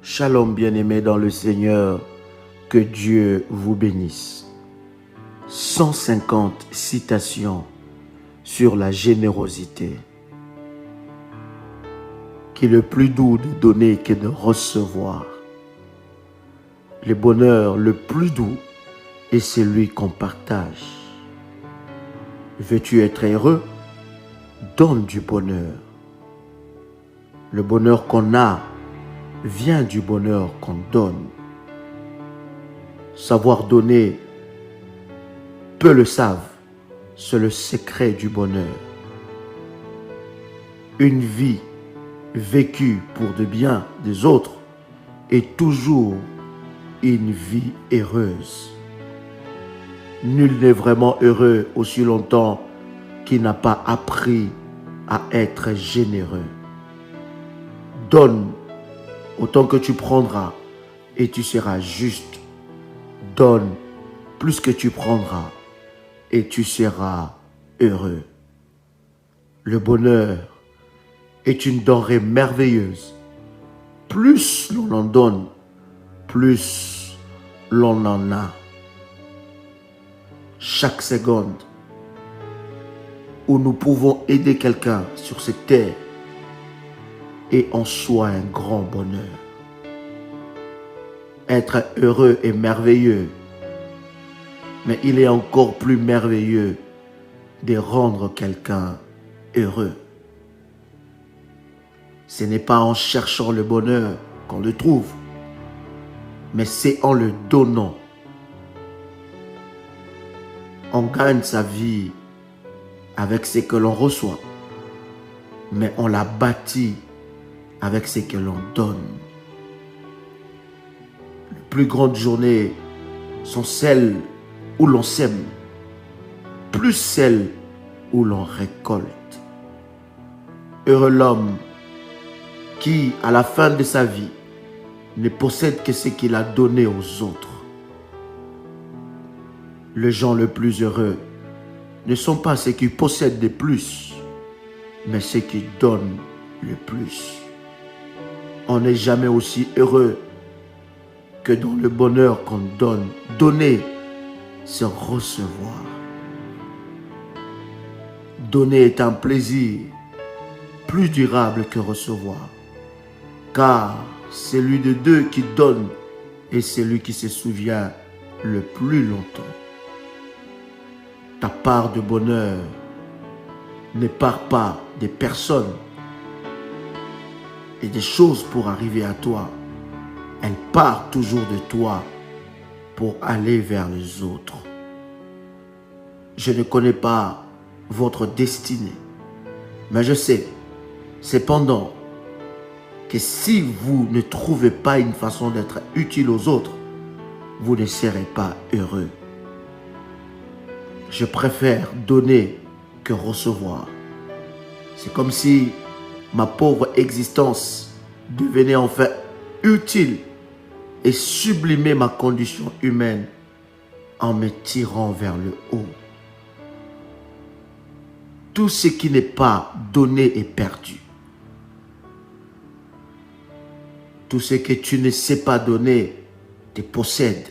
Shalom bien-aimés dans le Seigneur, que Dieu vous bénisse. 150 citations sur la générosité. Qu'il est le plus doux de donner que de recevoir. Le bonheur le plus doux est celui qu'on partage. Veux-tu être heureux? Donne du bonheur. Le bonheur qu'on a vient du bonheur qu'on donne. Savoir donner, peu le savent, c'est le secret du bonheur. Une vie vécue pour le bien des autres est toujours une vie heureuse. Nul n'est vraiment heureux aussi longtemps qu'il n'a pas appris à être généreux. Donne autant que tu prendras et tu seras juste. Donne plus que tu prendras et tu seras heureux. Le bonheur est une denrée merveilleuse. Plus l'on en donne, plus l'on en a. Chaque seconde où nous pouvons aider quelqu'un sur cette terre est en soi un grand bonheur. Être heureux est merveilleux, mais il est encore plus merveilleux de rendre quelqu'un heureux. Ce n'est pas en cherchant le bonheur qu'on le trouve, mais c'est en le donnant. On gagne sa vie avec ce que l'on reçoit, mais on la bâtit avec ce que l'on donne. Les plus grandes journées sont celles où l'on sème, plus celles où l'on récolte. Heureux l'homme qui, à la fin de sa vie, ne possède que ce qu'il a donné aux autres. Les gens les plus heureux ne sont pas ceux qui possèdent le plus, mais ceux qui donnent le plus. On n'est jamais aussi heureux que dans le bonheur qu'on donne. Donner, c'est recevoir. Donner est un plaisir plus durable que recevoir, car celui de deux qui donne est celui qui se souvient le plus longtemps. Ta part de bonheur ne part pas des personnes et des choses pour arriver à toi. Elle part toujours de toi pour aller vers les autres. Je ne connais pas votre destinée, mais je sais cependant que si vous ne trouvez pas une façon d'être utile aux autres, vous ne serez pas heureux. Je préfère donner que recevoir. C'est comme si ma pauvre existence devenait enfin utile et sublimait ma condition humaine en me tirant vers le haut. Tout ce qui n'est pas donné est perdu. Tout ce que tu ne sais pas donner te possède.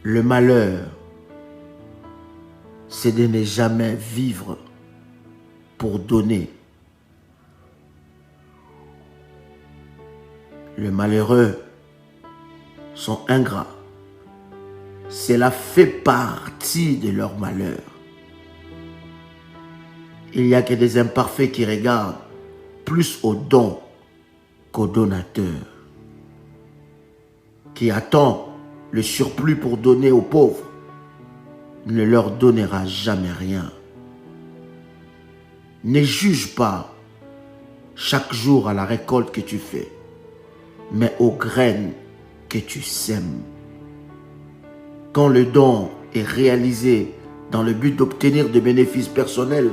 Le malheur, c'est de ne jamais vivre pour donner. Les malheureux sont ingrats. Cela fait partie de leur malheur. Il n'y a que des imparfaits qui regardent plus au don qu'au donateur, qui attend le surplus pour donner aux pauvres, ne leur donnera jamais rien. Ne juge pas chaque jour à la récolte que tu fais, mais aux graines que tu sèmes. Quand le don est réalisé dans le but d'obtenir des bénéfices personnels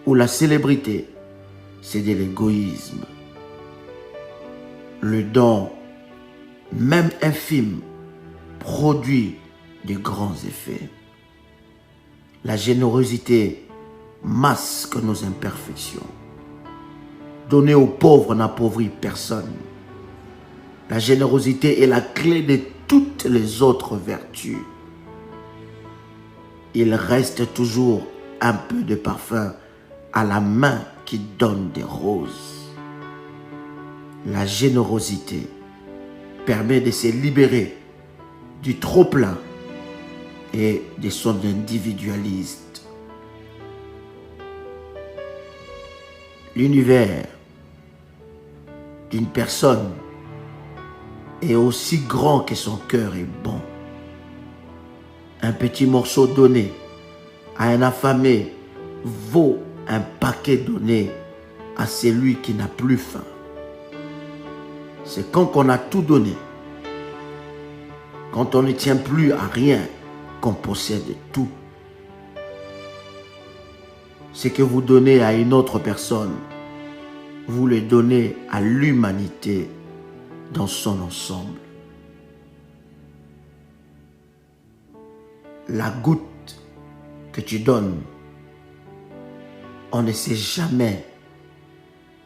ou la célébrité, c'est de l'égoïsme. Le don, même infime, produit de grands effets. La générosité masque nos imperfections. Donner aux pauvres n'appauvrit personne. La générosité est la clé de toutes les autres vertus. Il reste toujours un peu de parfum à la main qui donne des roses. La générosité permet de se libérer du trop-plein et de son individualisme. L'univers d'une personne est aussi grand que son cœur est bon. Un petit morceau donné à un affamé vaut un paquet donné à celui qui n'a plus faim. C'est quand on a tout donné, quand on ne tient plus à rien, qu'on possède tout. Ce que vous donnez à une autre personne, vous le donnez à l'humanité dans son ensemble. La goutte que tu donnes, on ne sait jamais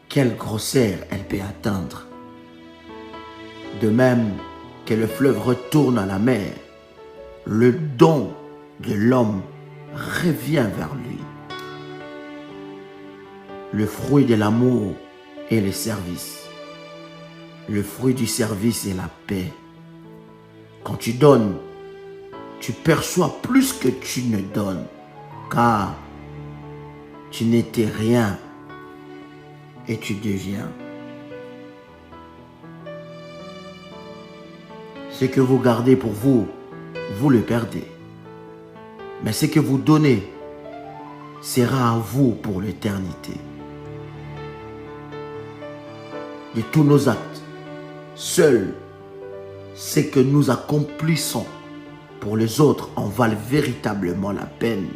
quelle grosseur elle peut atteindre. De même que le fleuve retourne à la mer, le don de l'homme revient vers lui. Le fruit de l'amour est le service. Le fruit du service est la paix. Quand tu donnes, tu perçois plus que tu ne donnes, car tu n'étais rien et tu deviens. Ce que vous gardez pour vous, vous le perdez. Mais ce que vous donnez sera à vous pour l'éternité. De tous nos actes, seul ce que nous accomplissons pour les autres en valent véritablement la peine.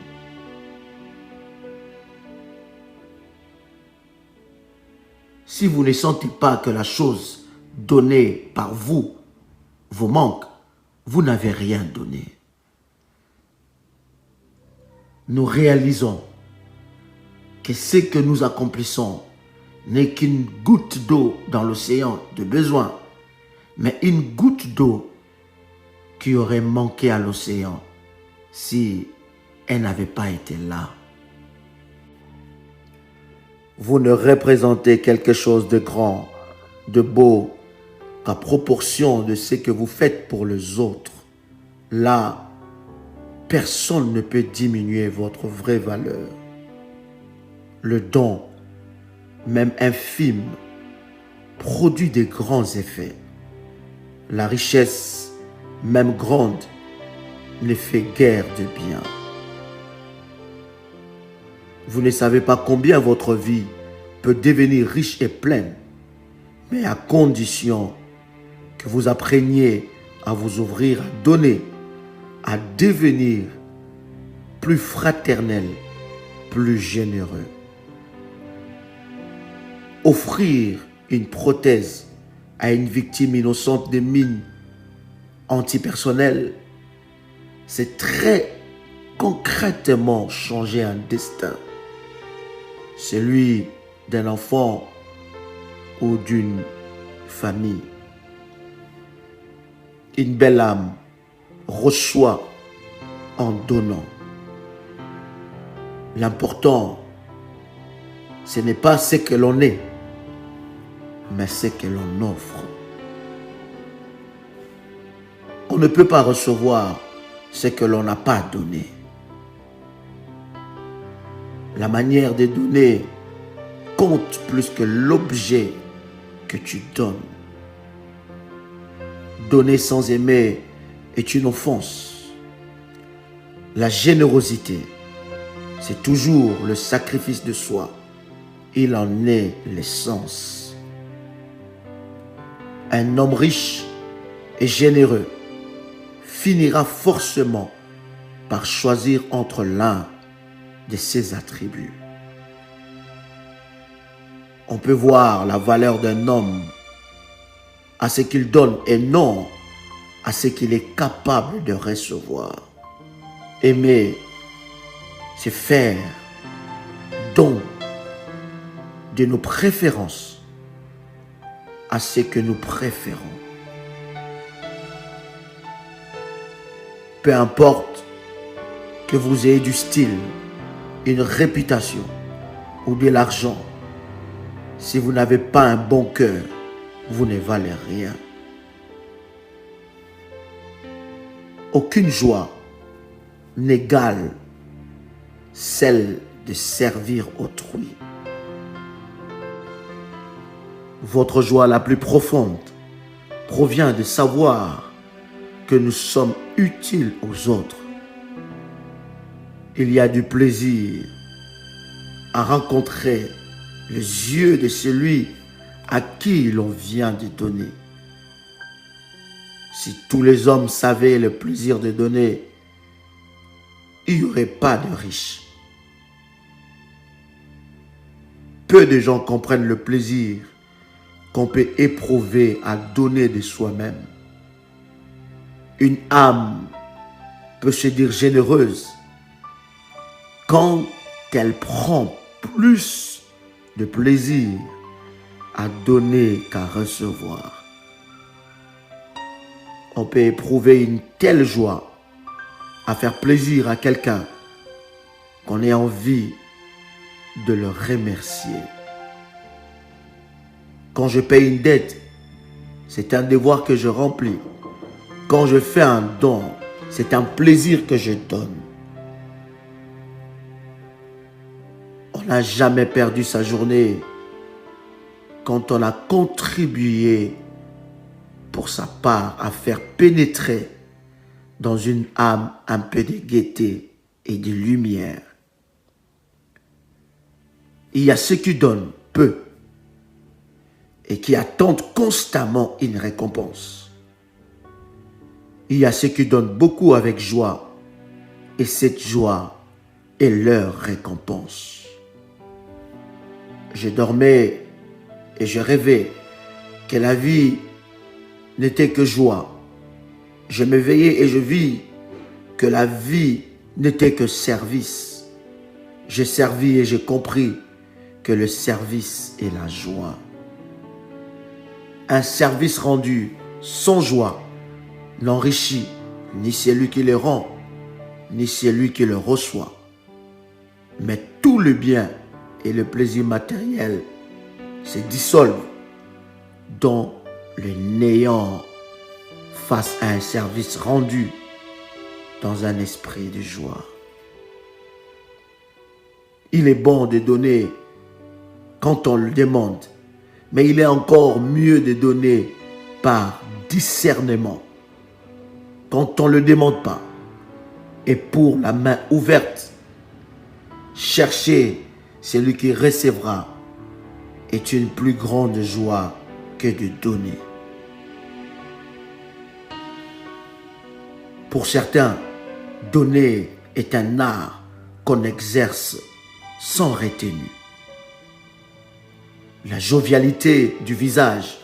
Si vous ne sentez pas que la chose donnée par vous vous manque, vous n'avez rien donné. Nous réalisons que ce que nous accomplissons n'est qu'une goutte d'eau dans l'océan de besoin, mais une goutte d'eau qui aurait manqué à l'océan si elle n'avait pas été là. Vous ne représentez quelque chose de grand, de beau, qu'à proportion de ce que vous faites pour les autres. Là, personne ne peut diminuer votre vraie valeur. Le don, même infime, produit de grands effets. La richesse, même grande, ne fait guère de bien. Vous ne savez pas combien votre vie peut devenir riche et pleine, mais à condition que vous appreniez à vous ouvrir, à donner, à devenir plus fraternel, plus généreux. Offrir une prothèse à une victime innocente de mines antipersonnelles, c'est très concrètement changer un destin, celui d'un enfant ou d'une famille. Une belle âme reçoit en donnant. L'important, ce n'est pas ce que l'on est, mais ce que l'on offre. On ne peut pas recevoir ce que l'on n'a pas donné. La manière de donner compte plus que l'objet que tu donnes. Donner sans aimer est une offense. La générosité, c'est toujours le sacrifice de soi. Il en est l'essence. Un homme riche et généreux finira forcément par choisir entre l'un de ses attributs. On peut voir la valeur d'un homme à ce qu'il donne et non à ce qu'il est capable de recevoir. Aimer, c'est faire don de nos préférences à ce que nous préférons. Peu importe que vous ayez du style, une réputation ou de l'argent, si vous n'avez pas un bon cœur, vous ne valez rien. Aucune joie n'égale celle de servir autrui. Votre joie la plus profonde provient de savoir que nous sommes utiles aux autres. Il y a du plaisir à rencontrer les yeux de celui à qui l'on vient de donner. Si tous les hommes savaient le plaisir de donner, il n'y aurait pas de riches. Peu de gens comprennent le plaisir qu'on peut éprouver à donner de soi-même. Une âme peut se dire généreuse quand elle prend plus de plaisir à donner qu'à recevoir. On peut éprouver une telle joie à faire plaisir à quelqu'un qu'on ait envie de le remercier. Quand je paye une dette, c'est un devoir que je remplis. Quand je fais un don, c'est un plaisir que je donne. On n'a jamais perdu sa journée quand on a contribué pour sa part à faire pénétrer dans une âme un peu de gaieté et de lumière. Il y a ceux qui donnent peu et qui attendent constamment une récompense. Il y a ceux qui donnent beaucoup avec joie et cette joie est leur récompense. Je dormais et je rêvais que la vie n'était que joie. Je m'éveillais et je vis que la vie n'était que service. J'ai servi et j'ai compris que le service est la joie. Un service rendu sans joie n'enrichit ni celui qui le rend, ni celui qui le reçoit. Mais tout le bien et le plaisir matériel se dissolvent dans le néant face à un service rendu dans un esprit de joie. Il est bon de donner quand on le demande, mais il est encore mieux de donner par discernement quand on ne le demande pas. Et pour la main ouverte, chercher celui qui recevra est une plus grande joie que de donner. Pour certains, donner est un art qu'on exerce sans retenue. La jovialité du visage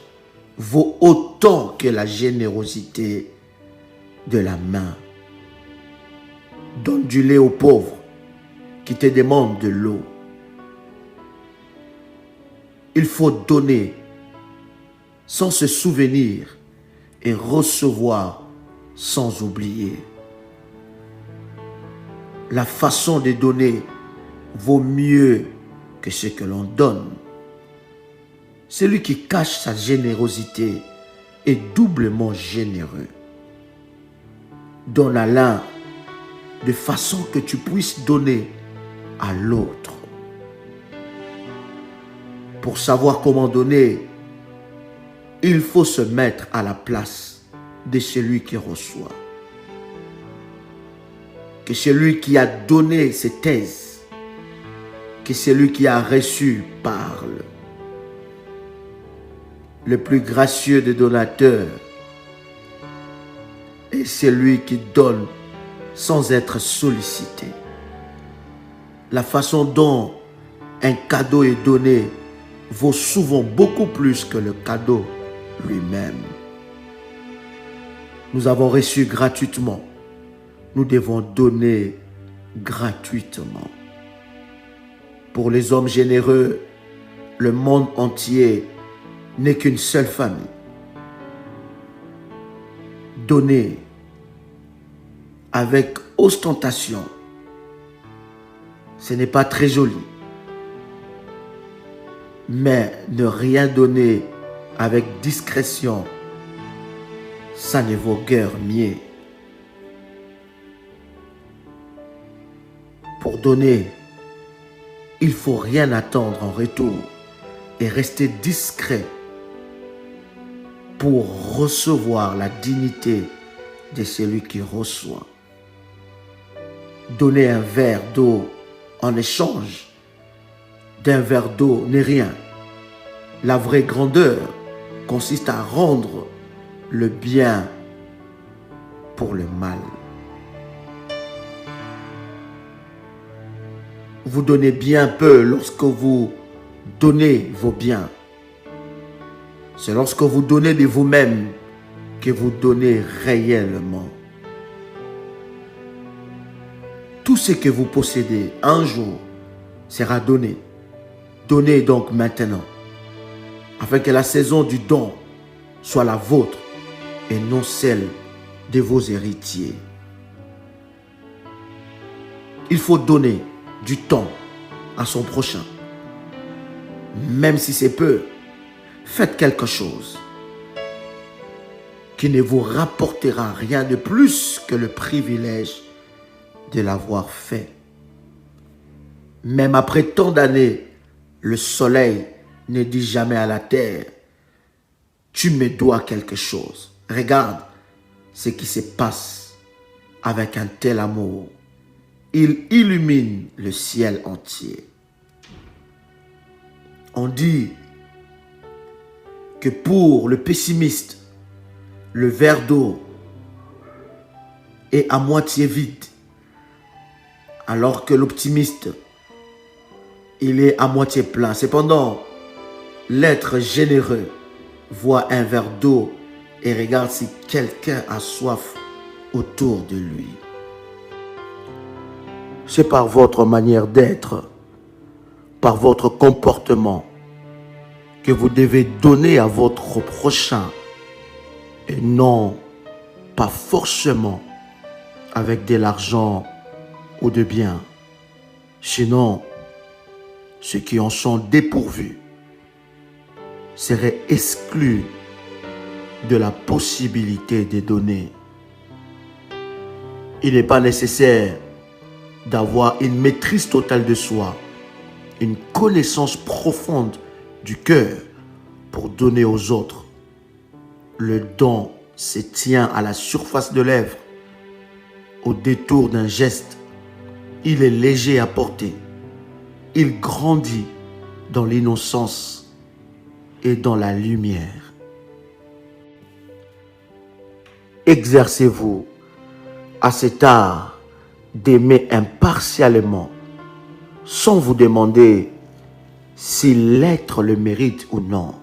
vaut autant que la générosité de la main. Donne du lait aux pauvres qui te demandent de l'eau. Il faut donner sans se souvenir et recevoir sans oublier. La façon de donner vaut mieux que ce que l'on donne. Celui qui cache sa générosité est doublement généreux. Donne à l'un de façon que tu puisses donner à l'autre. Pour savoir comment donner, il faut se mettre à la place de celui qui reçoit. Que celui qui a donné se taise, que celui qui a reçu parle. Le plus gracieux des donateurs est celui qui donne sans être sollicité. La façon dont un cadeau est donné vaut souvent beaucoup plus que le cadeau lui-même. Nous avons reçu gratuitement. Nous devons donner gratuitement. Pour les hommes généreux, le monde entier n'est qu'une seule famille. Donner avec ostentation, ce n'est pas très joli. Mais ne rien donner avec discrétion, ça ne vaut guère mieux. Pour donner, il ne faut rien attendre en retour et rester discret pour recevoir la dignité de celui qui reçoit. Donner un verre d'eau en échange d'un verre d'eau n'est rien. La vraie grandeur consiste à rendre le bien pour le mal. Vous donnez bien peu lorsque vous donnez vos biens. C'est lorsque vous donnez de vous-même que vous donnez réellement. Tout ce que vous possédez un jour sera donné. Donnez donc maintenant, afin que la saison du don soit la vôtre et non celle de vos héritiers. Il faut donner du temps à son prochain. Même si c'est peu, faites quelque chose qui ne vous rapportera rien de plus que le privilège de l'avoir fait. Même après tant d'années, le soleil ne dit jamais à la terre, tu me dois quelque chose. Regarde ce qui se passe avec un tel amour. Il illumine le ciel entier. On dit que pour le pessimiste, le verre d'eau est à moitié vide, alors que l'optimiste, il est à moitié plein. Cependant, l'être généreux voit un verre d'eau et regarde si quelqu'un a soif autour de lui. C'est par votre manière d'être, par votre comportement, que vous devez donner à votre prochain et non pas forcément avec de l'argent ou de biens. Sinon, ceux qui en sont dépourvus seraient exclus de la possibilité de donner. Il n'est pas nécessaire d'avoir une maîtrise totale de soi, une connaissance profonde du cœur pour donner aux autres. Le don se tient à la surface de l'œuvre, au détour d'un geste. Il est léger à porter. Il grandit dans l'innocence et dans la lumière. Exercez-vous à cet art d'aimer impartialement, sans vous demander si l'être le mérite ou non.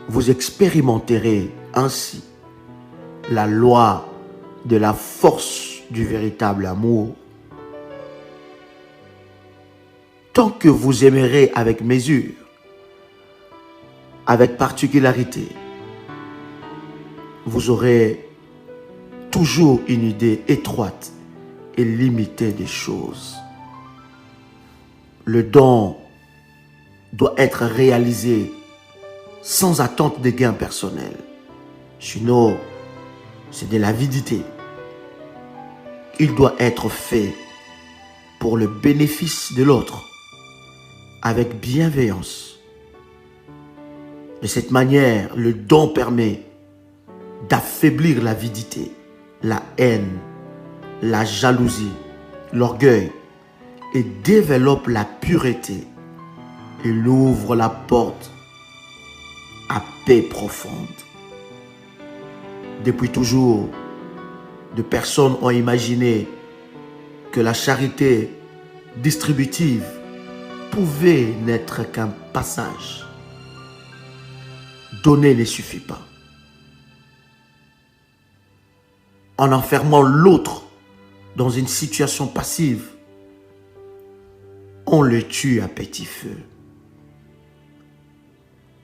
Vous expérimenterez ainsi la loi de la force du véritable amour. Tant que vous aimerez avec mesure, avec particularité, vous aurez toujours une idée étroite et limitée des choses. Le don doit être réalisé sans attente de gains personnels. Sinon, c'est de l'avidité. Il doit être fait pour le bénéfice de l'autre, avec bienveillance. De cette manière, le don permet d'affaiblir l'avidité, la haine, la jalousie, l'orgueil et développe la pureté. Il ouvre la porte à paix profonde. Depuis toujours, des personnes ont imaginé que la charité distributive pouvait n'être qu'un passage. Donner ne suffit pas. En enfermant l'autre dans une situation passive, on le tue à petit feu.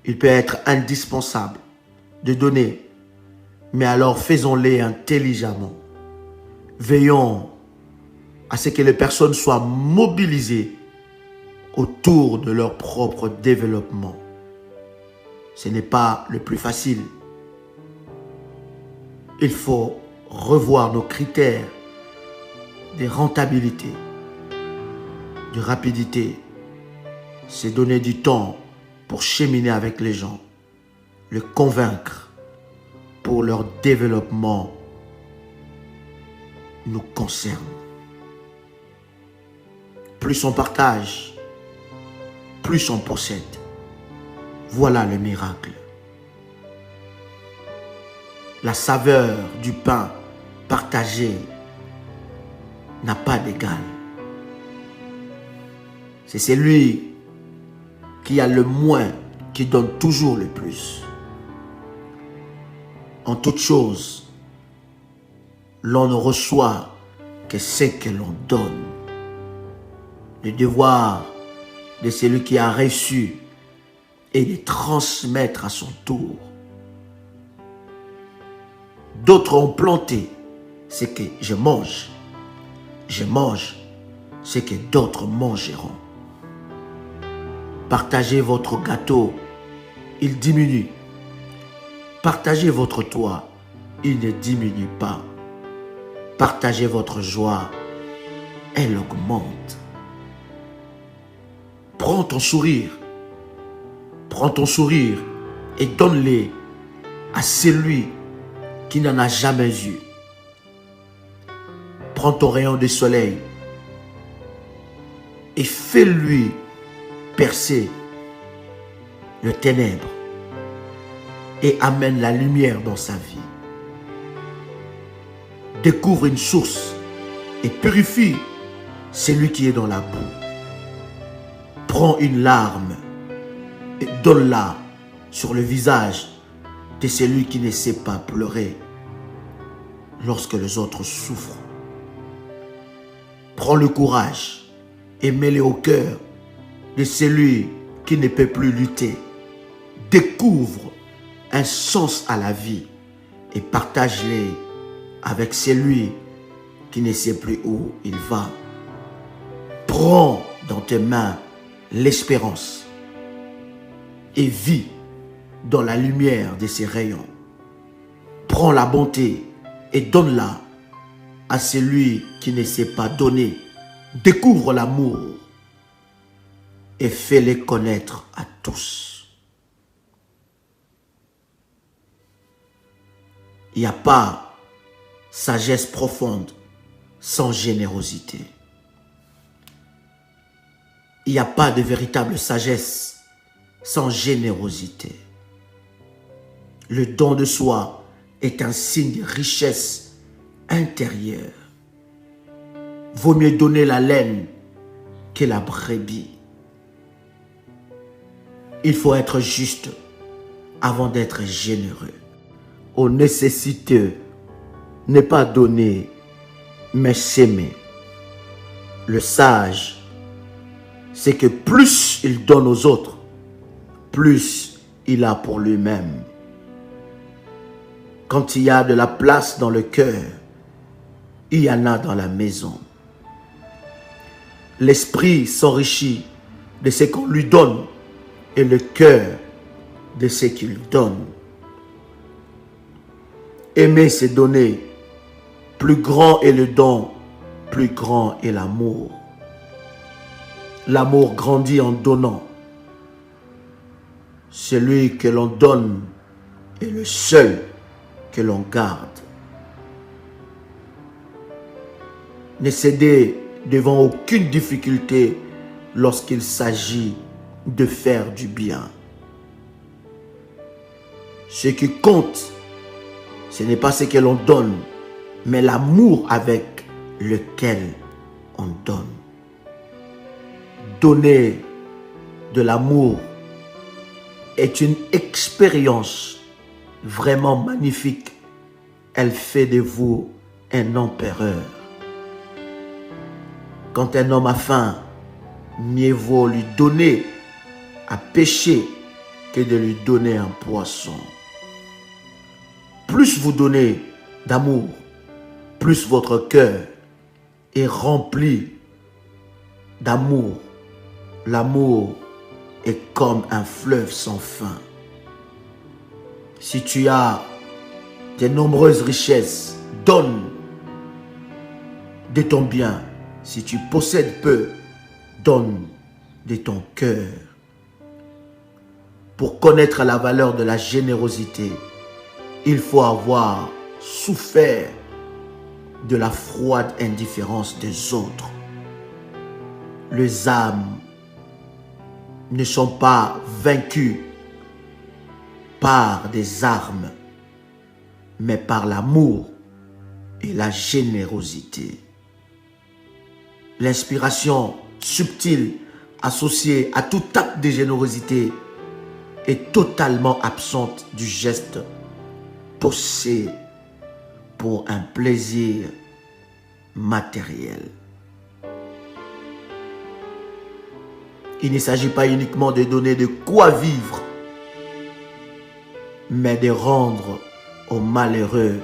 Il peut être indispensable de donner, mais alors faisons-les intelligemment. Veillons à ce que les personnes soient mobilisées autour de leur propre développement. Ce n'est pas le plus facile. Il faut revoir nos critères de rentabilité, de rapidité. C'est donner du temps pour cheminer avec les gens, les convaincre pour leur développement nous concerne. Plus on partage, plus on possède. Voilà le miracle. La saveur du pain partagé n'a pas d'égal. C'est celui qui a le moins qui donne toujours le plus. En toute chose, l'on ne reçoit que ce que l'on donne. Le devoir de celui qui a reçu est de transmettre à son tour. D'autres ont planté ce que je mange. Je mange ce que d'autres mangeront. Partagez votre gâteau, il diminue. Partagez votre toit, il ne diminue pas. Partagez votre joie, elle augmente. Prends ton sourire et donne-les à celui qui n'en a jamais eu. Prends ton rayon de soleil et fais-lui percer le ténèbre et amène la lumière dans sa vie. Découvre une source et purifie celui qui est dans la boue. Prends une larme et donne-la sur le visage de celui qui ne sait pas pleurer lorsque les autres souffrent. Prends le courage et mets-le au cœur de celui qui ne peut plus lutter. Découvre un sens à la vie et partage-les avec celui qui ne sait plus où il va. Prends dans tes mains l'espérance et vis dans la lumière de ses rayons. Prends la bonté et donne-la à celui qui ne sait pas donner. Découvre l'amour et fais-les connaître à tous. Il n'y a pas sagesse profonde sans générosité. Il n'y a pas de véritable sagesse sans générosité. Le don de soi est un signe de richesse intérieure. Vaut mieux donner la laine que la brebis. Il faut être juste avant d'être généreux. Aux nécessiteux, ne pas donner, mais s'aimer. Le sage, c'est que plus il donne aux autres, plus il a pour lui-même. Quand il y a de la place dans le cœur, il y en a dans la maison. L'esprit s'enrichit de ce qu'on lui donne et le cœur de ce qu'il donne. Aimer, c'est donner. Plus grand est le don, plus grand est l'amour. L'amour grandit en donnant. Celui que l'on donne est le seul que l'on garde. Ne cédez devant aucune difficulté lorsqu'il s'agit de faire du bien. Ce qui compte, ce n'est pas ce que l'on donne, mais l'amour avec lequel on donne. Donner de l'amour est une expérience vraiment magnifique. Elle fait de vous un empereur. Quand un homme a faim, mieux vaut lui donner à pêcher que de lui donner un poisson. Plus vous donnez d'amour, plus votre cœur est rempli d'amour. L'amour est comme un fleuve sans fin. Si tu as de nombreuses richesses, donne de ton bien. Si tu possèdes peu, donne de ton cœur. Pour connaître la valeur de la générosité, il faut avoir souffert de la froide indifférence des autres. Les âmes ne sont pas vaincues par des armes, mais par l'amour et la générosité. L'inspiration subtile associée à tout acte de générosité est totalement absente du geste poussé pour un plaisir matériel. Il ne s'agit pas uniquement de donner de quoi vivre, mais de rendre aux malheureux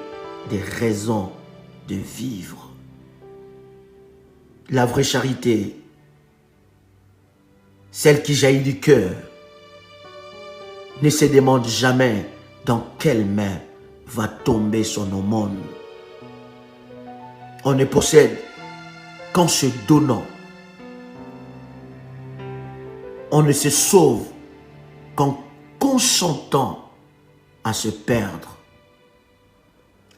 des raisons de vivre. La vraie charité, celle qui jaillit du cœur, ne se demande jamais dans quelle main va tomber son aumône. On ne possède qu'en se donnant. On ne se sauve qu'en consentant à se perdre.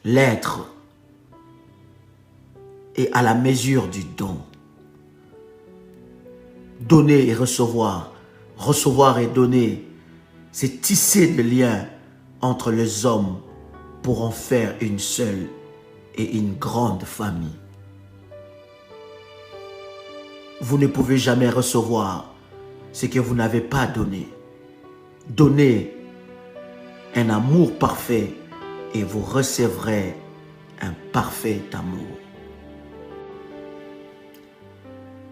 L'être est à la mesure du don. Donner et recevoir, recevoir et donner, c'est tisser des liens entre les hommes pour en faire une seule et une grande famille. Vous ne pouvez jamais recevoir ce que vous n'avez pas donné. Donnez un amour parfait et vous recevrez un parfait amour.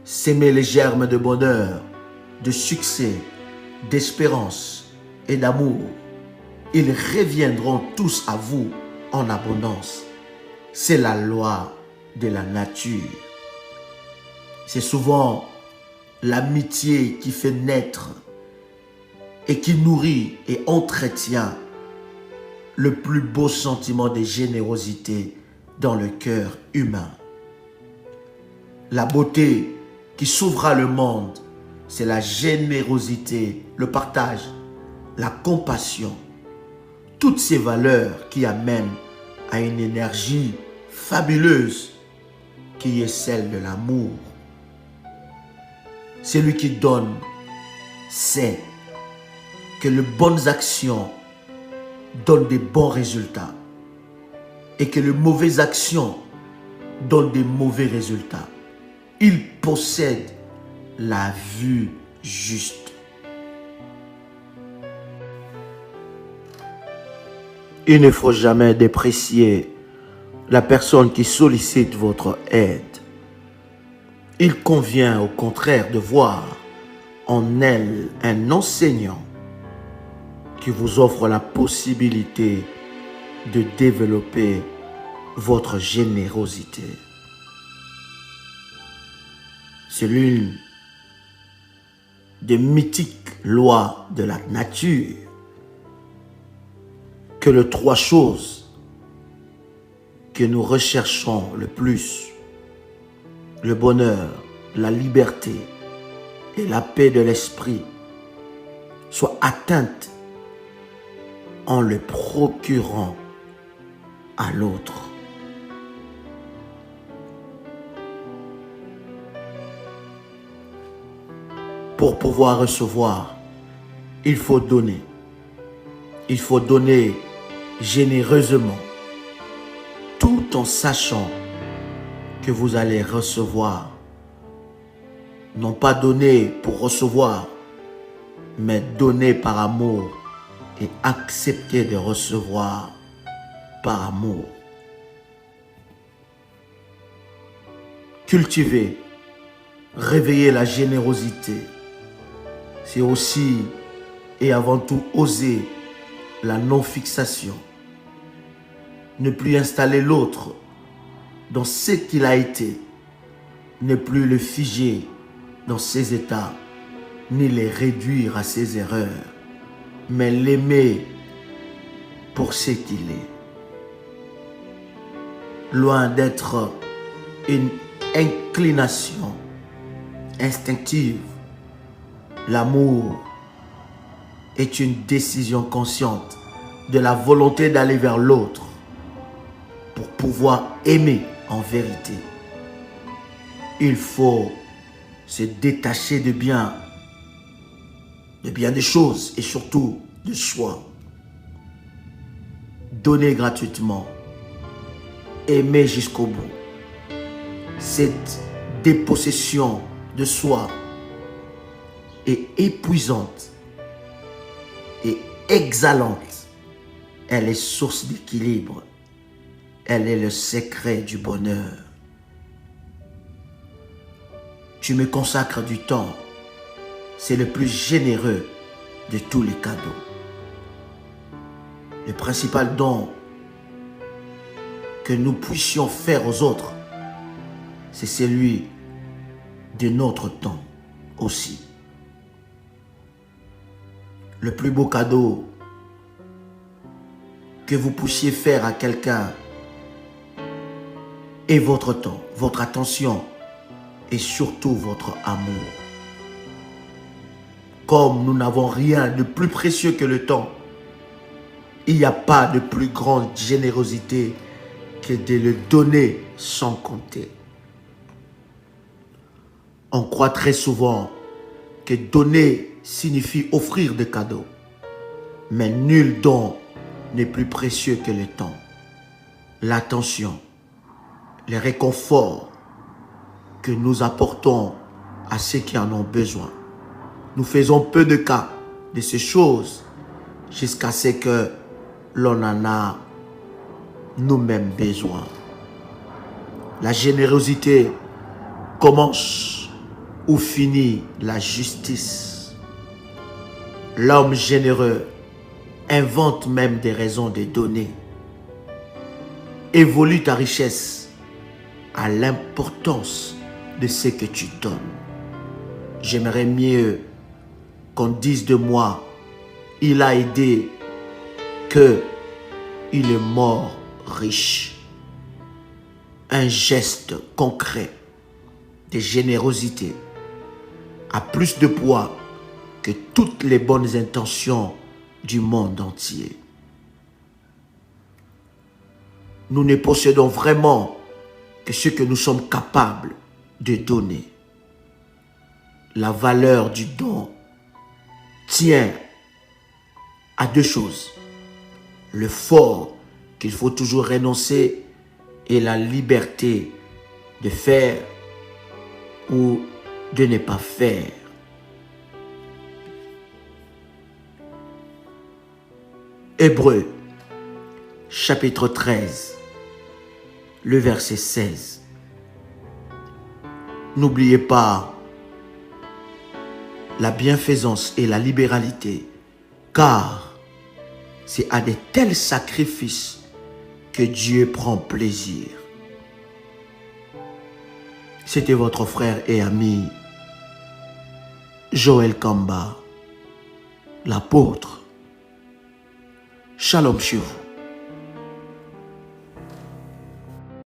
S'aimer les germes de bonheur, de succès, d'espérance et d'amour. Ils reviendront tous à vous en abondance. C'est la loi de la nature. C'est souvent l'amitié qui fait naître et qui nourrit et entretient le plus beau sentiment de générosité dans le cœur humain. La beauté qui sauvera le monde, c'est la générosité, le partage, la compassion, toutes ces valeurs qui amènent à une énergie fabuleuse qui est celle de l'amour. Celui qui donne sait que les bonnes actions donnent des bons résultats et que les mauvaises actions donnent des mauvais résultats. Il possède la vue juste. Il ne faut jamais déprécier la personne qui sollicite votre aide. Il convient au contraire de voir en elle un enseignant qui vous offre la possibilité de développer votre générosité. C'est l'une des mythiques lois de la nature que les trois choses que nous recherchons le plus, le bonheur, la liberté et la paix de l'esprit, soient atteintes en le procurant à l'autre. Pour pouvoir recevoir, il faut donner. Il faut donner généreusement, tout en sachant que vous allez recevoir. Non pas donner pour recevoir, mais donner par amour et accepter de recevoir par amour. Cultiver, réveiller la générosité, c'est aussi et avant tout oser la non-fixation. Ne plus installer l'autre dans ce qu'il a été, ne plus le figer dans ses états, ni les réduire à ses erreurs, mais l'aimer pour ce qu'il est. Loin d'être une inclination instinctive, l'amour est une décision consciente de la volonté d'aller vers l'autre pour pouvoir aimer en vérité. Il faut se détacher de bien des choses et surtout de soi. Donner gratuitement, aimer jusqu'au bout. Cette dépossession de soi est épuisante et exhalante. Elle est source d'équilibre. Elle est le secret du bonheur. Tu me consacres du temps. C'est le plus généreux de tous les cadeaux. Le principal don que nous puissions faire aux autres, c'est celui de notre temps aussi. Le plus beau cadeau que vous puissiez faire à quelqu'un est votre temps, votre attention et surtout votre amour. Comme nous n'avons rien de plus précieux que le temps, il n'y a pas de plus grande générosité que de le donner sans compter. On croit très souvent que donner signifie offrir des cadeaux. Mais nul don n'est plus précieux que le temps, l'attention, le réconfort que nous apportons à ceux qui en ont besoin. Nous faisons peu de cas de ces choses jusqu'à ce que l'on en a nous-mêmes besoin. La générosité commence où finit la justice. L'homme généreux invente même des raisons de donner. Évolue ta richesse à l'importance de ce que tu donnes. J'aimerais mieux qu'on dise de moi, il a aidé, que il est mort riche. Un geste concret de générosité a plus de poids que toutes les bonnes intentions du monde entier. Nous ne possédons vraiment que ce que nous sommes capables de donner. La valeur du don tient à deux choses. L'effort qu'il faut toujours renoncer et la liberté de faire ou de ne pas faire. Hébreux, chapitre 13, le verset 16. N'oubliez pas la bienfaisance et la libéralité, car c'est à de tels sacrifices que Dieu prend plaisir. C'était votre frère et ami Joël Kamba, l'apôtre. Shalom chez vous.